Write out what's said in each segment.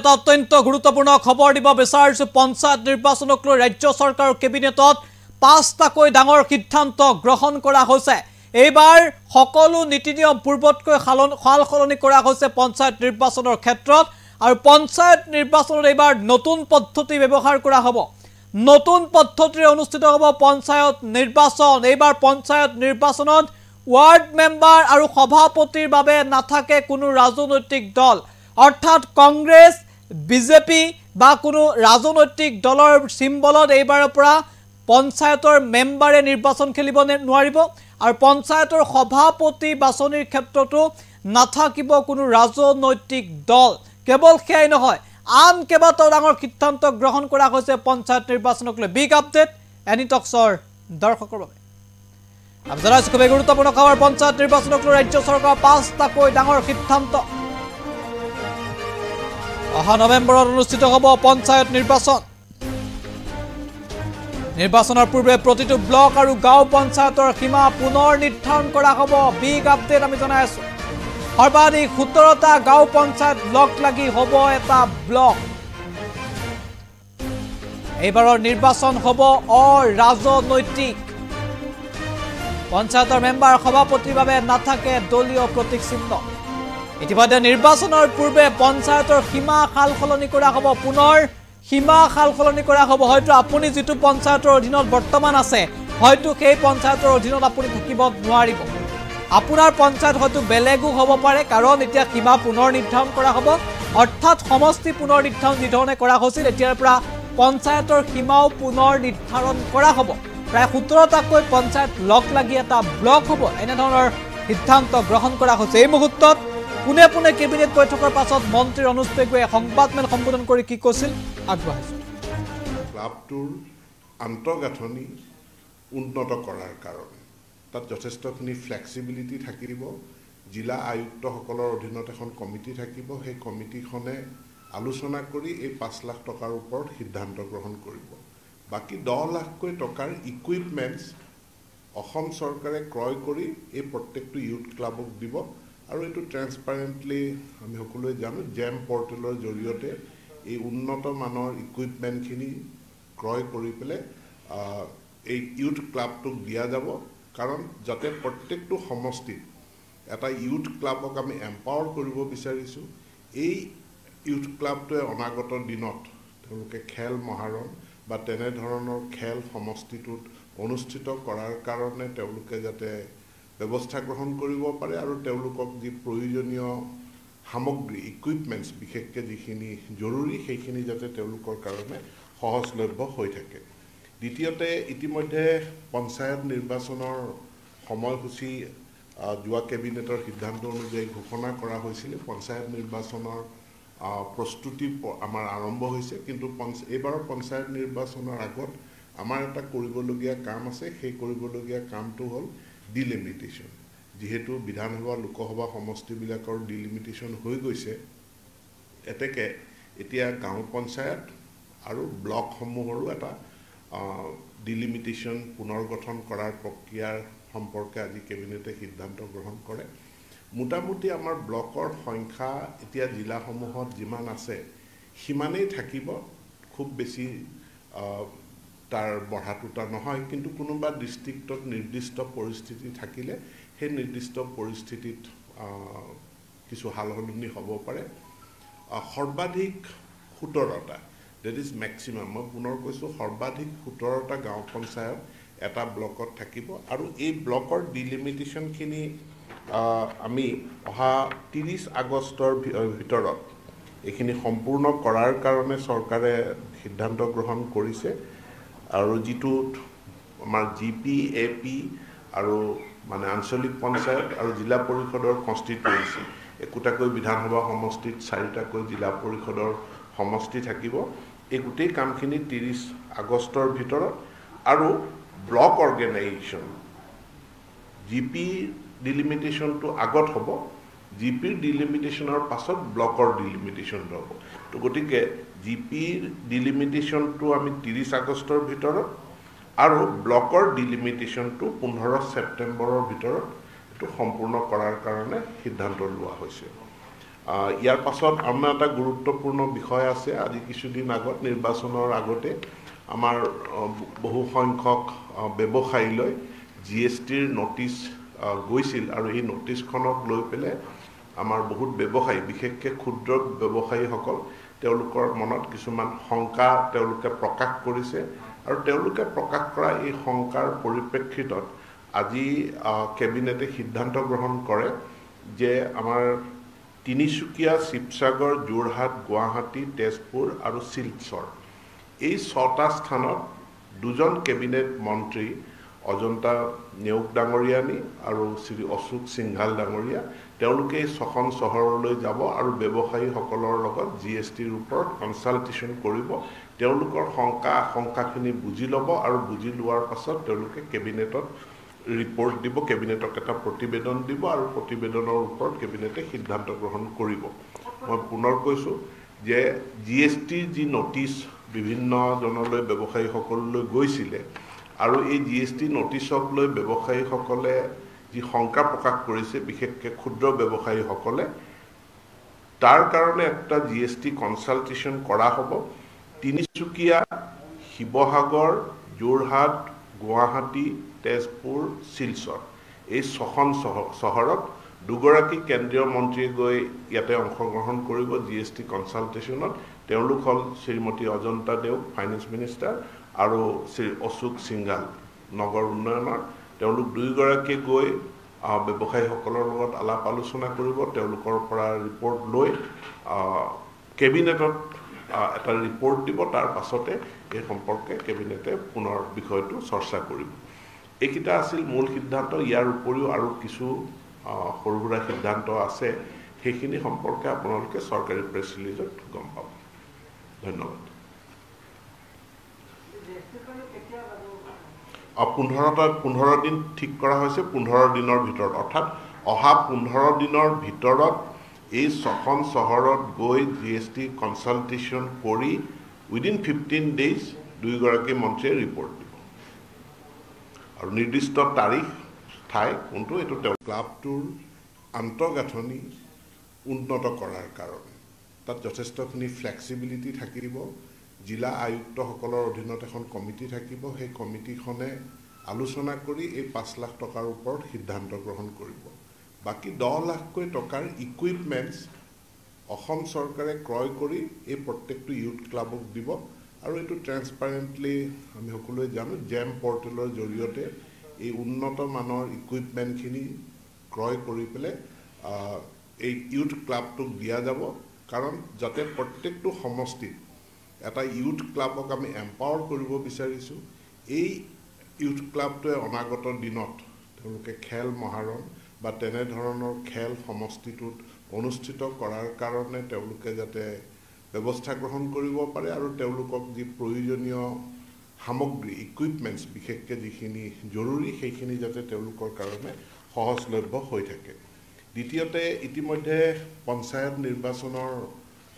এটা অত্যন্ত গুৰুত্বপূৰ্ণ খবৰ দিব বিচাৰিছো পঞ্চায়ত নিৰ্বাচনক লৈ ৰাজ্য চৰকাৰ কেবিনেটত 5টাকৈ ডাঙৰ সিদ্ধান্ত গ্ৰহণ কৰা হৈছে এইবাৰ সকলো নীতি নিয়ম পূৰ্বতকৈ সালসলনি কৰা হৈছে পঞ্চায়ত নিৰ্বাচনৰ ক্ষেত্ৰত আৰু পঞ্চায়ত নিৰ্বাচনত এইবাৰ নতুন পদ্ধতি ব্যৱহাৰ কৰা হ'ব নতুন পদ্ধতিৰে অনুষ্ঠিত হ'ব পঞ্চায়ত নিৰ্বাচন এইবাৰ পঞ্চায়ত নিৰ্বাচনত ওয়াৰ্ড মেম্বাৰ আৰু সভাপতিৰ বাবে নাথাকে কোনো ৰাজনৈতিক দল অৰ্থাৎ কংগ্ৰেছ বিজেপি বা কোনো ৰাজনৈতিক দলৰ সিম্বলত এইবাৰৰ পৰা পঞ্চায়তৰ মেম্বাৰে নিৰ্বাচন খেলিব নোৱাৰিব আৰু পঞ্চায়তৰ সভাপতি বাছনিৰ ক্ষেত্ৰতো নাথাকিব কোনো ৰাজনৈতিক দল কেৱল সেয়াই নহয় আন কেইবাটাও ডাঙৰ সিদ্ধান্ত গ্ৰহণ কৰা হৈছে পঞ্চায়ত নিৰ্বাচনক লৈ বিগ আপডেট এনি টক্সৰ দৰ্শকৰ বাবে আপনাৰা খুবই গুৰুত্বপূৰ্ণ খবৰ পঞ্চায়েত নিৰ্বাচনক লৈ ৰাজ্য সৰকাৰ 5টাকৈ ডাঙৰ সিদ্ধান্ত অহা নৱেম্বৰত অনুষ্ঠিত হ'ব পঞ্চায়ত নিৰ্বাচন নিৰ্বাচনৰ পূৰ্বে প্ৰতিটো ব্লক আৰু গাঁও পঞ্চায়তৰ সীমা পুনৰ নিৰ্ধাৰণ কৰা হ'ব বিগ আপডেট আমি জনাই আছো সৰ্বাধিক 17টা গাঁও পঞ্চায়ত ব্লক লাগি হ'ব এটা ব্লক এইবাৰৰ নিৰ্বাচন হ'ব অৰাজনৈতিক পঞ্চায়তৰ মেম্বাৰ সভাপতিৰ বাবে নাথাকে দলীয় প্ৰতীক চিহ্ন ইতিমধ্যে নিৰ্বাচনৰ পূৰ্বে পঞ্চায়তৰ সীমা সালসলনি কৰা হ'ব পুনৰ সীমা সালসলনি কৰা হ'ব হয়তো আপুনি যেটো পঞ্চায়তৰ অধীনত বৰ্তমান আছে হয়তো সেই পঞ্চায়তৰ অধীনত আপুনি থাকিব নোৱাৰিব আপোনাৰ পঞ্চায়ত হয়তো বেলেগো হ'ব পাৰে কাৰণ এতিয়া সীমা পুনৰ নিৰ্ধাৰণ কৰা হ'ব অৰ্থাৎ সমষ্টি পুনৰ নিৰ্ধাৰণ যিধৰণে কৰা হৈছিল এতিয়াৰ পৰা পঞ্চায়তৰ সীমাও পুনৰ নিৰ্ধাৰণ কৰা হ'ব প্ৰায় 17টাকৈ পঞ্চায়ত লগ লাগি এটা ব্লক হ'ব এনে ধৰণৰ সিদ্ধান্ত গ্ৰহণ কৰা হৈছে এই মুহূৰ্তত পুনে পুনে কেবিনেট বৈঠকৰ পাছত মন্ত্ৰী অনুজ পেগুৱে সংবাদমেল সম্বোধন কৰি কি কৈছিল আগবঢ়াইছে ক্লাবটোৰ আন্তঃগাঁথনি উন্নত কৰাৰ কাৰণে তাত যথেষ্টখিনি ফ্লেক্সিবিলিটি থাকিব জিলা আয়ুক্তসকলৰ অধীনত এখন কমিটি থাকিব সেই কমিটিখনে আলোচনা কৰি এই 5 লাখ টকাৰ ওপৰত সিদ্ধান্ত গ্ৰহণ কৰিব বাকি 10 লাখকৈ টকাৰ ইকুইপমেন্টস অসম চৰকাৰে ক্ৰয় কৰি এই প্ৰত্যেকটো ইউথ ক্লাবক দিব আৰু এটো ট্ৰান্সপাৰেন্টলি আমি সকলোৱে জানো জেম পৰ্টেলৰ জৰিয়তে এই উন্নত মানৰ ইকুইপমেন্টখিনি ক্ৰয় কৰি পেলে এই ইউথ ক্লাবটোক দিয়া যাব কাৰণ যাতে প্ৰত্যেকটো সমষ্টিত এটা ইউথ ক্লাবক আমি এম্পাৱাৰ কৰিব বিচাৰিছো এই ইউথ ক্লাবটোৱে অনাগত দিনত তেওঁলোকে খেল মহাৰণ বা তেনে ধৰণৰ খেল সমষ্টিটোত অনুষ্ঠিত কৰাৰ কাৰণে তেওঁলোকে যাতে ব্যৱস্থা গ্ৰহণ কৰিব পাৰে আৰু তেওঁলোকক যি প্ৰয়োজনীয় সামগ্ৰী ইকুইপমেন্টস বিশেষকৈ যিখিনি জৰুৰী সেইখিনি যাতে তেওঁলোকৰ কাৰণে সহজলভ্য হৈ থাকে দ্বিতীয়তে ইতিমধ্যে পঞ্চায়ত নিৰ্বাচনৰ সময়সূচী যোৱা কেবিনেটৰ সিদ্ধান্ত অনুযায়ী ঘোষণা কৰা হৈছিল পঞ্চায়ত নিৰ্বাচনৰ প্ৰস্তুতি আমাৰ আৰম্ভ হৈছে কিন্তু এইবাৰ পঞ্চায়ত নিৰ্বাচনৰ আগত আমাৰ এটা কৰিবলগীয়া কাম আছে সেই কৰিবলগীয়া কামটো হ'ল ডিলিমিটেশন যেহেতু বিধানসভা লোকসভা সমষ্টিবিলাকৰ ডিলিমিটেশন হৈ গৈছে এতেকে এতিয়া গাঁও পঞ্চায়ত আৰু ব্লক সমূহৰো এটা ডিলিমিটেশন পুনৰ্গঠন কৰাৰ প্ৰক্ৰিয়াৰ সম্পৰ্কে আজি কেবিনেটে সিদ্ধান্ত গ্ৰহণ কৰে মোটামুটি আমাৰ ব্লকৰ সংখ্যা এতিয়া জিলাসমূহত যিমান আছে সিমানেই থাকিব খুব বেছি তাৰ বঢ়াটোটা নহয় কিন্তু কোনোবা ডিস্ট্ৰিক্টত নিৰ্দিষ্ট পৰিস্থিতি থাকিলে সেই নিৰ্দিষ্ট পৰিস্থিতিত কিছু হালহলনি হ'ব পাৰে সৰ্বাধিক 17টা দ্যাট ইজ ম্যাক্সিমাম মই পুনৰ কৈছো সৰ্বাধিক 17টা গাঁও পঞ্চায়ত এটা ব্লকত থাকিব আৰু এই ব্লকৰ ডিলিমিটেশনখিনি আমি অহা 30 আগষ্টৰ ভিতৰত এখিনি সম্পূৰ্ণ কৰাৰ কাৰণে চৰকাৰে সিদ্ধান্ত গ্ৰহণ কৰিছে আৰু যেটো আমাৰ জিপি এপি আৰু মানে আঞ্চলিক পঞ্চায়ত আৰু জিলা পৰিষদৰ কনস্টিটুৱেন্সি একোটাকৈ বিধানসভা সমষ্টিত 4টাকৈ জিলা পৰিষদৰ সমষ্টি থাকিব এই গোটেই কামখিনি 30 আগষ্টৰ ভিতৰত আৰু block organisation GP delimitation to আগত হ'ব জিপি ডিলিমিটেশনৰ পাছত ব্লকৰ ডিলিমিটেশন হ'ব তো গতিকে জিপি ডিলিমিটেশন to আমি 30 আগষ্টৰ ভিতৰত আৰু ব্লকৰ ডিলিমিটেশন to 15 সেপ্টেম্বৰৰ ভিতৰত এটো সম্পূৰ্ণ কৰাৰ কাৰণে সিদ্ধান্ত লোৱা হৈছে ইয়াৰ পাছত আমাৰ এটা গুৰুত্বপূৰ্ণ বিষয় আছে। আজি কিছুদিন আগত নিৰ্বাচনৰ আগতে আমাৰ বহু সংখ্যক ব্যৱসায়ীলৈ GSTৰ নটিচ গৈছিল আৰু এই নটিচখনক লৈ পেলাই আমাৰ বহুত ব্যৱসায়ী বিশেষকৈ ক্ষুদ্ৰ ব্যৱসায়ীসকল তেওঁলোকৰ মনত কিছুমান শংকা তেওঁলোকে প্ৰকাশ কৰিছে আৰু তেওঁলোকে প্ৰকাশ কৰা এই শংকাৰ পৰিপ্ৰেক্ষিতত আজি কেবিনেটে সিদ্ধান্ত গ্ৰহণ কৰে যে আমাৰ তিনিচুকীয়া, শিৱসাগৰ, যোৰহাট, গুৱাহাটী, তেজপুৰ আৰু শিলচৰ এই 6টা স্থানত 2জন কেবিনেট মন্ত্ৰী অজন্তা নেওগ ডাঙৰীয়ানী আৰু শ্ৰী অশোক সিংঘাল ডাঙৰীয়া তেওঁলোকে এই 6খন চহৰলৈ যাব আৰু ব্যৱসায়ীসকলৰ লগত GSTৰ ওপৰত কনচাল্টেশ্যন কৰিব। তেওঁলোকৰ শংকা আশংকাখিনি বুজি ল'ব আৰু বুজি লোৱাৰ পাছত তেওঁলোকে কেবিনেটত ৰিপৰ্ট দিব, কেবিনেটক এটা প্ৰতিবেদন দিব আৰু প্ৰতিবেদনৰ ওপৰত কেবিনেটে সিদ্ধান্ত গ্ৰহণ কৰিব। মই পুনৰ কৈছোঁ যে GSTৰ যি নটিচ বিভিন্নজনলৈ ব্যৱসায়ীসকললৈ গৈছিলে আৰু এই GST নটিচক লৈ ব্যৱসায়ীসকলে যি শংকা প্ৰকাশ কৰিছে বিশেষকৈ ক্ষুদ্ৰ ব্যৱসায়ীসকলে তাৰ কাৰণে একটা GST কনচাল্টেশ্যন কৰা হ'ব। তিনিচুকীয়া, শিৱসাগৰ, যোৰহাট, গুৱাহাটী, তেজপুৰ, শিলচৰ এই 6খন চহৰত 2গৰাকী কেন্দ্ৰীয় মন্ত্ৰীয়ে গৈ ইয়াতে অংশগ্ৰহণ কৰিব GST কনচাল্টেশ্যনত। তেওঁলোক হ'ল শ্ৰীমতী অজন্তা নেওগ ফাইনেন্স মিনিষ্টাৰ আৰু শ্ৰী অশোক সিংঘাল নগৰ উন্নয়নৰ। তেওঁলোক 2গৰাকীয়ে গৈ ব্যৱসায়ীসকলৰ লগত আলাপ আলোচনা কৰিব। তেওঁলোকৰ পৰা ৰিপৰ্ট লৈ কেবিনেটত এটা ৰিপৰ্ট দিব। তাৰ পাছতে এই সম্পৰ্কে কেবিনেটে পুনৰ বিষয়টো চৰ্চা কৰিব। এইকেইটা আছিল মূল সিদ্ধান্ত। ইয়াৰ উপৰিও আৰু কিছু সৰু সুৰা সিদ্ধান্ত আছে, সেইখিনি সম্পৰ্কে আপোনালোকে চৰকাৰী প্ৰেছ ৰিলিজত গম পাব। ধন্যবাদ। 15 দিন ঠিক কৰা হৈছে। 15 দিনৰ ভিতৰত অৰ্থাৎ অহা 15 দিনৰ ভিতৰত এই 6খন চহৰত গৈ GST কনচাল্টেশ্যন কৰি উইদিন 15 ডেইজ 2গৰাকী মন্ত্ৰীয়ে ৰিপৰ্ট দিব আৰু নিৰ্দিষ্ট তাৰিখ ঠাই কোনটো এইটো তেওঁ ক্লাবটোৰ আন্তঃগাঁথনি উন্নত কৰাৰ কাৰণে তাত যথেষ্টখিনি ফ্লেক্সিবিলিটি থাকিব। জিলা আয়ুক্তসকলৰ অধীনত এখন কমিটি থাকিব। সেই কমিটিখনে আলোচনা কৰি এই 5 লাখ টকাৰ ওপৰত সিদ্ধান্ত গ্ৰহণ কৰিব। বাকী 10 লাখকৈ টকাৰ ইকুইপমেণ্টছ অসম চৰকাৰে ক্ৰয় কৰি এই প্ৰত্যেকটো ইউথ ক্লাবক দিব আৰু এইটো ট্ৰেন্সপাৰেণ্টলি আমি সকলোৱে জানো জেম পৰ্টেলৰ জৰিয়তে এই উন্নত মানৰ ইকুইপমেণ্টখিনি ক্ৰয় কৰি পেলাই এই ইউথ ক্লাবটোক দিয়া যাব। কাৰণ যাতে প্ৰত্যেকটো সমষ্টিত এটা ইউথ ক্লাবক আমি এম্পাৱাৰ কৰিব বিচাৰিছোঁ। এই ইউথ ক্লাবটোৱে অনাগত দিনত তেওঁলোকে খেল মহাৰণ বা তেনেধৰণৰ খেল সমষ্টিটোত অনুষ্ঠিত কৰাৰ কাৰণে তেওঁলোকে যাতে ব্যৱস্থা গ্ৰহণ কৰিব পাৰে আৰু তেওঁলোকক যি প্ৰয়োজনীয় সামগ্ৰী ইকুইপমেণ্টছ বিশেষকৈ যিখিনি জৰুৰী সেইখিনি যাতে তেওঁলোকৰ কাৰণে সহজলভ্য হৈ থাকে। দ্বিতীয়তে ইতিমধ্যে পঞ্চায়ত নিৰ্বাচনৰ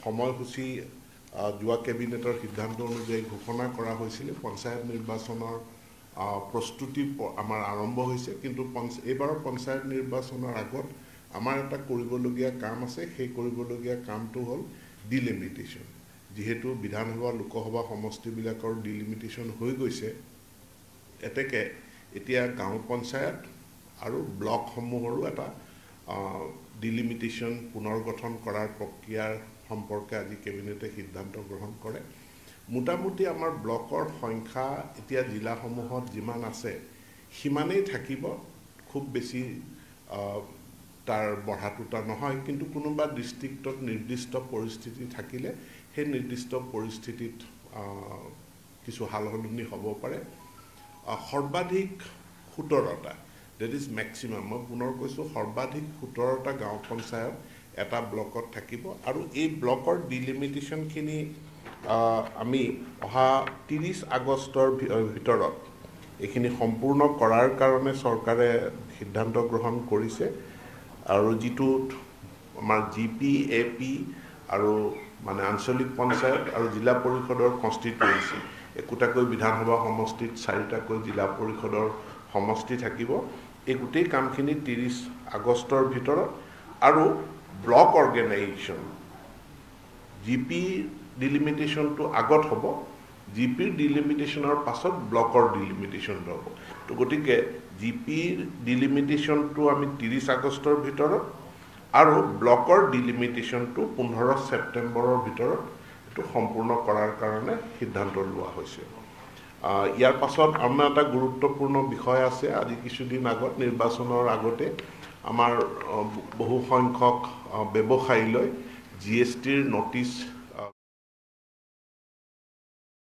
সময়সূচী যোৱা কেবিনেটৰ সিদ্ধান্ত অনুযায়ী ঘোষণা কৰা হৈছিলে। পঞ্চায়ত নিৰ্বাচনৰ প্ৰস্তুতি আমাৰ আৰম্ভ হৈছে, কিন্তু এইবাৰৰ পঞ্চায়ত নিৰ্বাচনৰ আগত আমাৰ এটা কৰিবলগীয়া কাম আছে। সেই কৰিবলগীয়া কামটো হ'ল ডিলিমিটেশ্যন। যিহেতু বিধানসভা লোকসভা সমষ্টিবিলাকৰ ডিলিমিটেশ্যন হৈ গৈছে, এতেকে এতিয়া গাঁও পঞ্চায়ত আৰু ব্লকসমূহৰো এটা ডিলিমিটেশ্যন পুনৰ গঠন কৰাৰ প্ৰক্ৰিয়াৰ সম্পৰ্কে আজি কেবিনেটে সিদ্ধান্ত গ্ৰহণ কৰে। মোটামুটি আমাৰ ব্লকৰ সংখ্যা এতিয়া জিলাসমূহত যিমান আছে সিমানেই থাকিব, খুব বেছি তাৰ বঢ়াটোতা নহয়। কিন্তু কোনোবা ডিষ্ট্ৰিক্টত নিৰ্দিষ্ট পৰিস্থিতি থাকিলে সেই নিৰ্দিষ্ট পৰিস্থিতিত কিছু সালসলনি হ'ব পাৰে। সৰ্বাধিক 17টা, ডেট ইজ মেক্সিমাম, মই পুনৰ কৈছোঁ সৰ্বাধিক 17টা গাঁও পঞ্চায়ত এটা ব্লকত থাকিব আৰু এই ব্লকৰ ডিলিমিটেশ্যনখিনি আমি অহা 30 আগষ্টৰ ভিতৰত এইখিনি সম্পূৰ্ণ কৰাৰ কাৰণে চৰকাৰে সিদ্ধান্ত গ্ৰহণ কৰিছে। আৰু যিটোত আমাৰ GP, AP আৰু মানে আঞ্চলিক পঞ্চায়ত আৰু জিলা পৰিষদৰ কনষ্টিটুৱেঞ্চি একোটাকৈ বিধানসভা সমষ্টিত 4টাকৈ জিলা পৰিষদৰ সমষ্টি থাকিব। এই গোটেই কামখিনি 30 আগষ্টৰ ভিতৰত আৰু ব্লক অৰ্গেনাইজেশ্যন জিপি ডিলিমিটেশ্যনটো আগত হ'ব জিপিৰ ডিলিমিটেশ্যনৰ পাছত ব্লকৰ ডিলিমিটেশ্যনটো হ'ব তো গতিকে জিপিৰ ডিলিমিটেশ্যনটো আমি 30 আগষ্টৰ ভিতৰত আৰু ব্লকৰ ডিলিমিটেশ্যনটো 15 ছেপ্টেম্বৰৰ ভিতৰত এইটো সম্পূৰ্ণ কৰাৰ কাৰণে সিদ্ধান্ত লোৱা হৈছে ইয়াৰ পাছত আমাৰ এটা গুৰুত্বপূৰ্ণ বিষয় আছে আজি কিছুদিন আগত নিৰ্বাচনৰ আগতে আমাৰ বহু সংখ্যক ব্যৱসায়ীলৈ জিএছটিৰ নটিচ